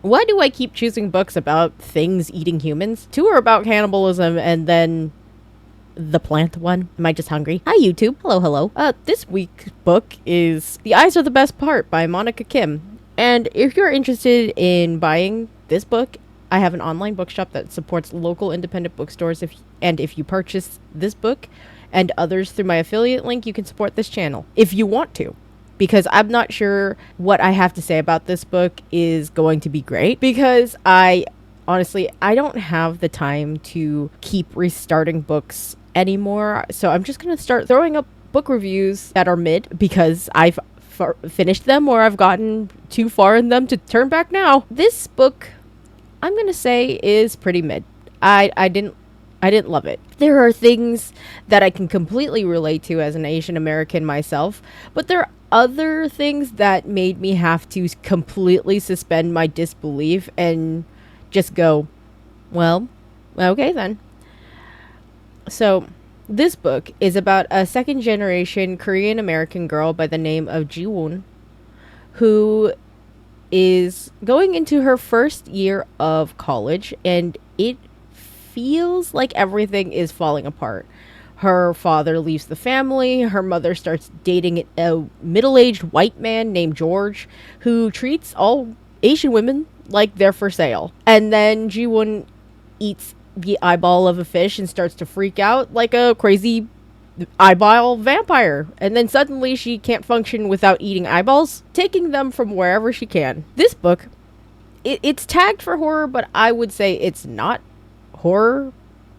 Why do I keep choosing books about things eating humans? Two are about cannibalism, and then the plant one. Am I just hungry? Hi, YouTube. Hello, hello. This week's book is The Eyes Are the Best Part by Monica Kim. And if you're interested in buying this book, I have an online bookshop that supports local independent bookstores. If you purchase this book and others through my affiliate link, you can support this channel if you want to, because I'm not sure what I have to say about this book is going to be great, because honestly, I don't have the time to keep restarting books anymore. So I'm just going to start throwing up book reviews that are mid because I've finished them or I've gotten too far in them to turn back now. This book, I'm going to say, is pretty mid. I didn't love it. There are things that I can completely relate to as an Asian American myself, but there are other things that made me have to completely suspend my disbelief and just go, well, okay then. So, this book is about a second generation Korean American girl by the name of Ji-woon, who is going into her first year of college, and it feels like everything is falling apart. Her father leaves the family. Her mother starts dating a middle aged white man named George, who treats all Asian women like they're for sale. And then Ji-woon eats the eyeball of a fish and starts to freak out like a crazy eyeball vampire. And then suddenly she can't function without eating eyeballs, taking them from wherever she can. This book, it's tagged for horror, but I would say it's not horror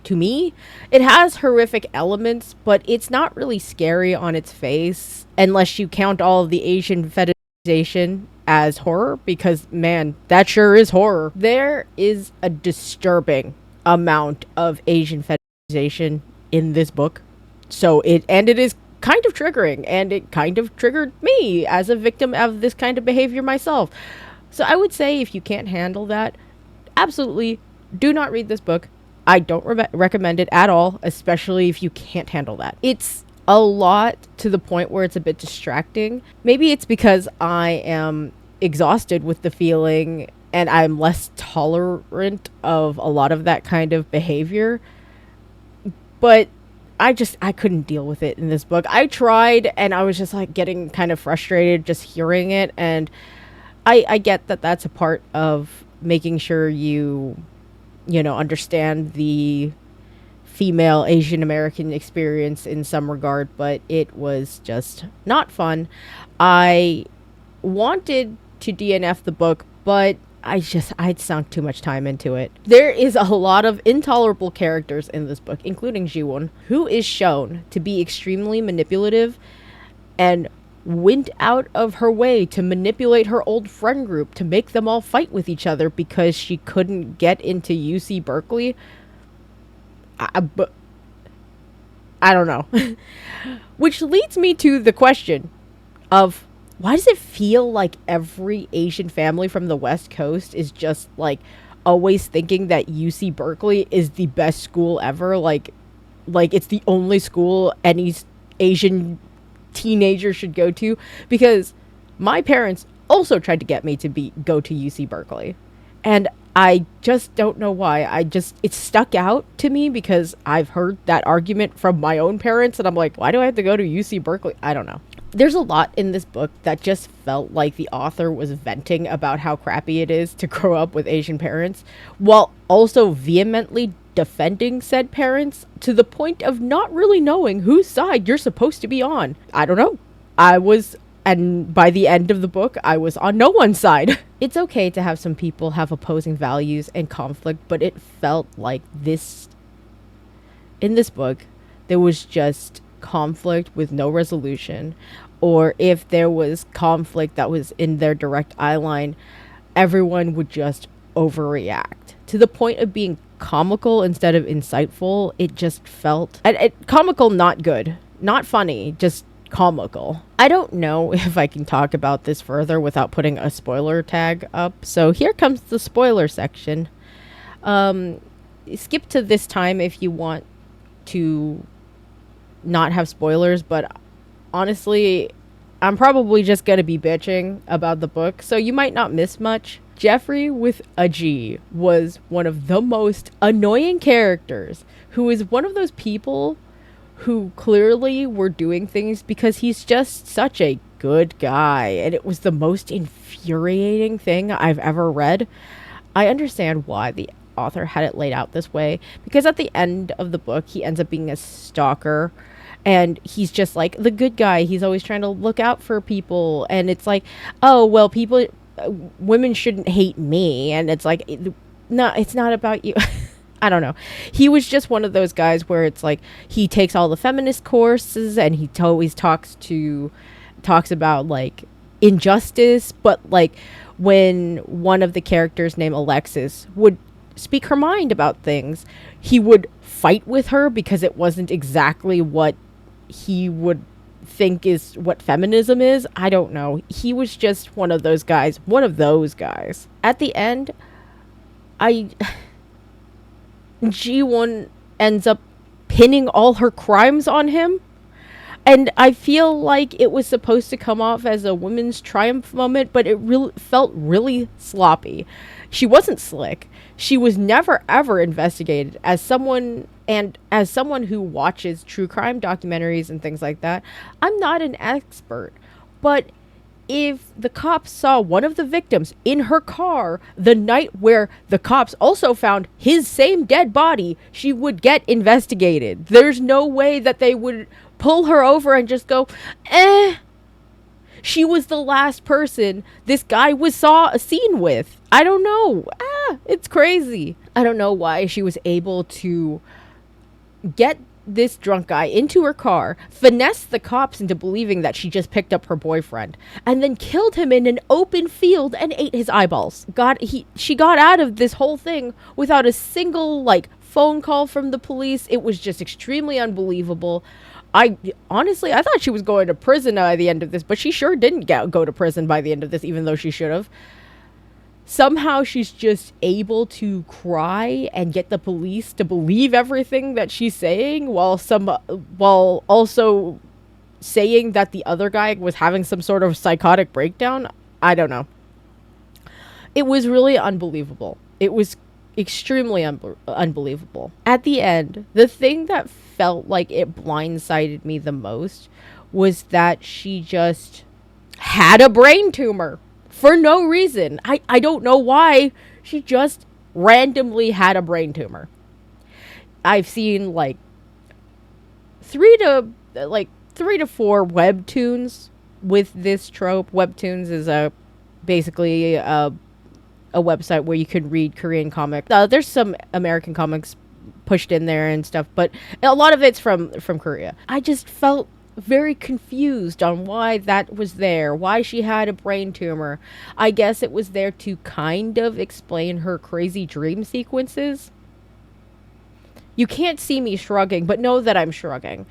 to me. It has horrific elements, but it's not really scary on its face unless you count all of the Asian fetishization as horror, because man, that sure is horror. There is a disturbing amount of Asian fetishization in this book. It is kind of triggering, and it kind of triggered me as a victim of this kind of behavior myself. So I would say if you can't handle that, absolutely do not read this book. I don't recommend it at all, especially if you can't handle that. It's a lot to the point where it's a bit distracting. Maybe it's because I am exhausted with the feeling and I'm less tolerant of a lot of that kind of behavior. But I couldn't deal with it in this book. I tried, and I was just like getting kind of frustrated just hearing it. And I get that that's a part of making sure you understand the female Asian American experience in some regard, but it was just not fun. I wanted to DNF the book, but I'd sunk too much time into it. There is a lot of intolerable characters in this book, including Ji-woon, who is shown to be extremely manipulative and went out of her way to manipulate her old friend group to make them all fight with each other because she couldn't get into UC Berkeley. But I don't know. Which leads me to the question of, why does it feel like every Asian family from the West Coast is just like always thinking that UC Berkeley is the best school ever? Like it's the only school any Asian teenager should go to, because my parents also tried to get me to go to UC Berkeley, and I just don't know why. It stuck out to me because I've heard that argument from my own parents, and I'm like, why do I have to go to UC Berkeley? I don't know. There's a lot in this book that just felt like the author was venting about how crappy it is to grow up with Asian parents, while also vehemently defending said parents to the point of not really knowing whose side you're supposed to be on. I don't know. And by the end of the book, I was on no one's side. It's okay to have some people have opposing values and conflict, but it felt like in this book, there was just conflict with no resolution. Or if there was conflict that was in their direct eye line, everyone would just overreact to the point of being comical instead of insightful. It just felt comical, not good, not funny, just comical. I don't know if I can talk about this further without putting a spoiler tag up. So here comes the spoiler section. Skip to this time if you want to not have spoilers, but honestly, I'm probably just gonna be bitching about the book, so you might not miss much. Jeffrey with a G was one of the most annoying characters, who is one of those people who clearly were doing things because he's just such a good guy. And it was the most infuriating thing I've ever read. I understand why the author had it laid out this way, because at the end of the book, he ends up being a stalker. And he's just like the good guy. He's always trying to look out for people. And it's like, oh, well, people, women shouldn't hate me. And it's like, no, it's not about you. I don't know. He was just one of those guys where it's like he takes all the feminist courses and he always talks about like injustice, but like when one of the characters named Alexis would speak her mind about things, he would fight with her because it wasn't exactly what he would think is what feminism is. I don't know. He was just one of those guys. At the end, G1 ends up pinning all her crimes on him. And I feel like it was supposed to come off as a woman's triumph moment, but it really felt really sloppy. She wasn't slick. She was never ever investigated. As someone who watches true crime documentaries and things like that, I'm not an expert, but if the cops saw one of the victims in her car the night where the cops also found his same dead body, she would get investigated. There's no way that they would pull her over and just go, she was the last person this guy saw a scene with. I don't know. It's crazy. I don't know why she was able to get this drunk guy into her car, finesse the cops into believing that she just picked up her boyfriend, and then killed him in an open field and ate his eyeballs. She got out of this whole thing without a single phone call from the police. It was just extremely unbelievable. I thought she was going to prison by the end of this, but she sure didn't go to prison by the end of this, even though she should have. Somehow she's just able to cry and get the police to believe everything that she's saying while also saying that the other guy was having some sort of psychotic breakdown. I don't know. It was really unbelievable. It was extremely unbelievable. At the end, the thing that felt like it blindsided me the most was that she just had a brain tumor. For no reason. I don't know why. She just randomly had a brain tumor. I've seen 3 to 4 webtoons with this trope. Webtoons is basically a website where you can read Korean comics. There's some American comics pushed in there and stuff, but a lot of it's from Korea. I just felt very confused on why that was there, why she had a brain tumor. I guess it was there to kind of explain her crazy dream sequences. You can't see me shrugging, but know that I'm shrugging.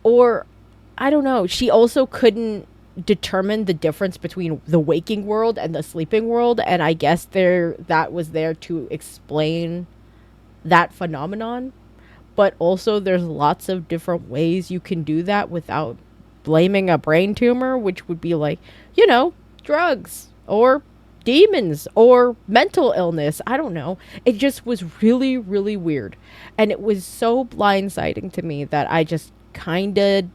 Or, I don't know, she also couldn't determine the difference between the waking world and the sleeping world, and I guess that was there to explain that phenomenon. But also there's lots of different ways you can do that without blaming a brain tumor, which would be drugs or demons or mental illness. I don't know. It just was really, really weird. And it was so blindsiding to me that I just kind of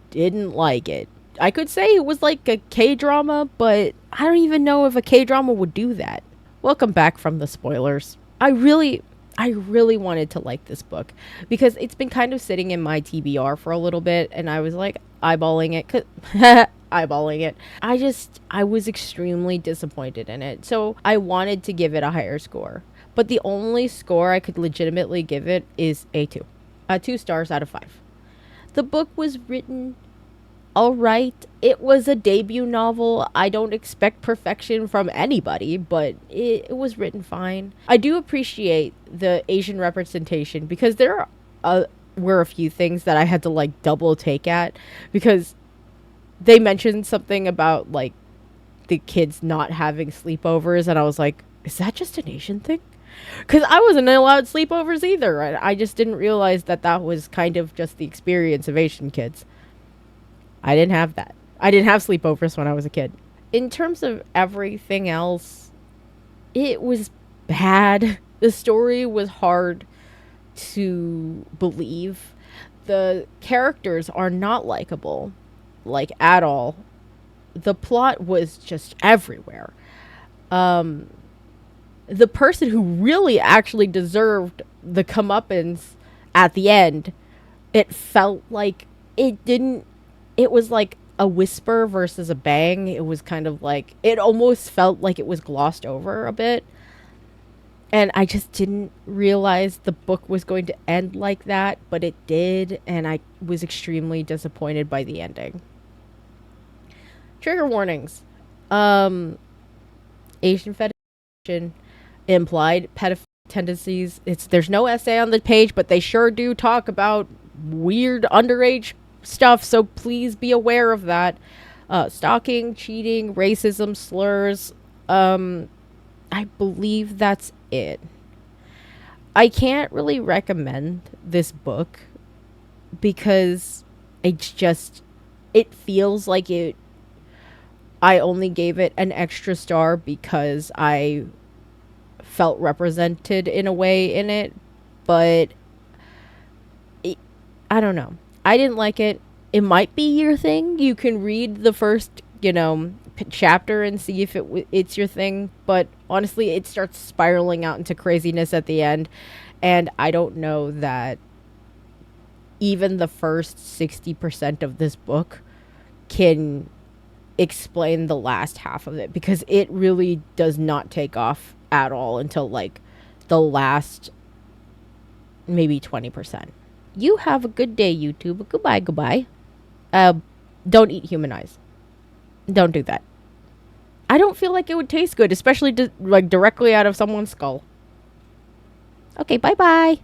didn't like it. I could say it was like a K-drama, but I don't even know if a K-drama would do that. Welcome back from the spoilers. I really wanted to like this book because it's been kind of sitting in my TBR for a little bit, and I was eyeballing it. I was extremely disappointed in it. So I wanted to give it a higher score, but the only score I could legitimately give it is a 2. 2 stars out of 5. The book was written all right. It was a debut novel. I don't expect perfection from anybody, but it was written fine. I do appreciate the Asian representation because there were a few things that I had to double take at, because they mentioned something about the kids not having sleepovers, and I was like, is that just an Asian thing? Because I wasn't allowed sleepovers either. I just didn't realize that was kind of just the experience of Asian kids. I didn't have that. I didn't have sleepovers when I was a kid. In terms of everything else, it was bad. The story was hard to believe. The characters are not likable, like at all. The plot was just everywhere. Um, the person who really actually deserved the comeuppance at the end, it felt like it didn't. It was like a whisper versus a bang. It was kind of like it almost felt like it was glossed over a bit. And I just didn't realize the book was going to end like that, but it did, and I was extremely disappointed by the ending. Trigger warnings. Um Asian fetish, implied pedophile tendencies. It's There's no essay on the page, but they sure do talk about weird underage stuff, so please be aware of that. Stalking, cheating, racism, slurs. I believe that's it. I can't really recommend this book because it's just it feels like it I only gave it an extra star because I felt represented in a way in it, but it, I don't know. I didn't like it. It might be your thing. You can read the first, chapter and see if it's your thing, but honestly, it starts spiraling out into craziness at the end, and I don't know that even the first 60% of this book can explain the last half of it because it really does not take off at all until like the last maybe 20%. You have a good day, YouTube. Goodbye, goodbye. Uh, don't eat human eyes. Don't do that. I don't feel like it would taste good, especially like directly out of someone's skull. Okay, bye bye.